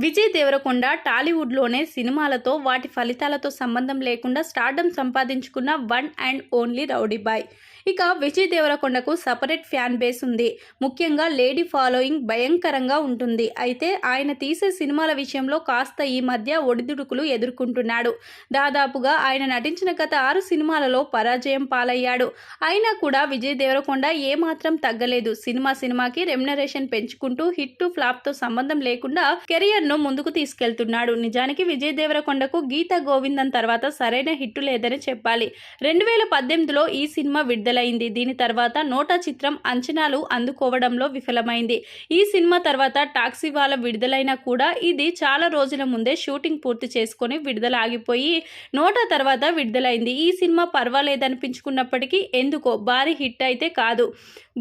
విజయ్ దేవరకొండ టాలీవుడ్లోనే సినిమాలతో వాటి ఫలితాలతో సంబంధం లేకుండా స్టార్డమ్ సంపాదించుకున్న one and only rowdy boy. ఇక విజయ్ దేవరకొండకు సపరేట్ ఫ్యాన్ బేస్ ఉంది. ముఖ్యంగా లేడీ ఫాలోయింగ్ భయంకరంగా ఉంటుంది. అయితే ఆయన తీసే సినిమాల విషయంలో కాస్త ఈ మధ్య ఒడిదుడుకులు ఎదుర్కొంటున్నాడు. దాదాపుగా ఆయన నటించిన గత 6 సినిమాలలో పరాజయం పాలయ్యాడు. అయినా కూడా విజయ్ దేవరకొండ ఏమాత్రం తగ్గలేదు. సినిమాకి రెమ్యునరేషన్ పెంచుకుంటూ హిట్ టు ఫ్లాప్తో సంబంధం లేకుండా కెరియర్ను ముందుకు తీసుకెళ్తున్నాడు. నిజానికి విజయ్ దేవరకొండకు గీతా గోవిందం తర్వాత సరైన హిట్టు లేదని చెప్పాలి. 2018లో ఈ సినిమా విడుదలైంది. దీని తర్వాత నోటా చిత్రం అంచనాలు అందుకోవడంలో విఫలమైంది. ఈ సినిమా తర్వాత టాక్సీవాలా విడుదలైనా కూడా ఇది చాలా రోజుల ముందే షూటింగ్ పూర్తి చేసుకొని విడుదల ఆగిపోయి నోటా తర్వాత విడుదలైంది. ఈ సినిమా పర్వాలేదనిపించుకున్నప్పటికీ ఎందుకో భారీ హిట్ అయితే కాదు.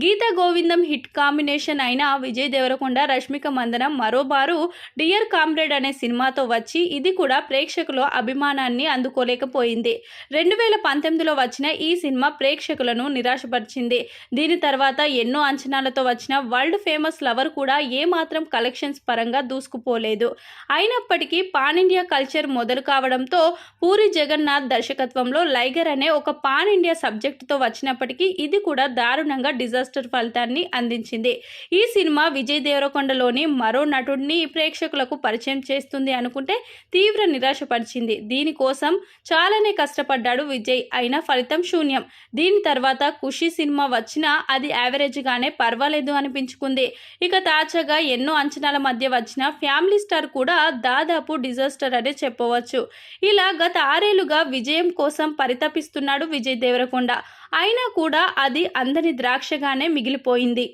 గీతా గోవిందం హిట్ కాంబినేషన్ అయిన విజయ్ దేవరకొండ రష్మిక మందన మరోబారు డియర్ కామ్రేడ్ అనే సినిమాతో వచ్చి ఇది కూడా ప్రేక్షకుల అభిమానాన్ని అందుకోలేకపోయింది. 2019లో వచ్చిన ఈ సినిమా ప్రేక్షకులను నిరాశపరిచింది. దీని తర్వాత ఎన్నో అంచనాలతో వచ్చిన వరల్డ్ ఫేమస్ లవర్ కూడా ఏమాత్రం కలెక్షన్స్ పరంగా దూసుకుపోలేదు. అయినప్పటికీ పాన్ ఇండియా కల్చర్ మొదలు కావడంతో పూరి జగన్నాథ్ దర్శకత్వంలో లైగర్ అనే ఒక పాన్ ఇండియా సబ్జెక్టుతో వచ్చినప్పటికీ ఇది కూడా దారుణంగా డిజాస్టర్ ఫలితాన్ని అందించింది. ఈ సినిమా విజయ్ దేవరకొండలోని మరో నటుడిని ప్రేక్షకులకు పరిచయం చేస్తుంది అనుకుంటే తీవ్ర నిరాశపరిచింది. దీనికోసం చాలానే కష్టపడ్డాడు విజయ్, అయినా ఫలితం శూన్యం. దీని తర్వాత ఖుషి సినిమా వచ్చినా అది యావరేజ్గానే పర్వాలేదు అనిపించుకుంది. ఇక తాజాగా ఎన్నో అంచనాల మధ్య వచ్చిన ఫ్యామిలీ స్టార్ కూడా దాదాపు డిజాస్టర్ అనే చెప్పవచ్చు. ఇలా గత 6 ఏళ్లుగా విజయం కోసం పరితపిస్తున్నాడు విజయ్ దేవరకొండ. అయినా కూడా అది అందని ద్రాక్షగానే మిగిలిపోయింది.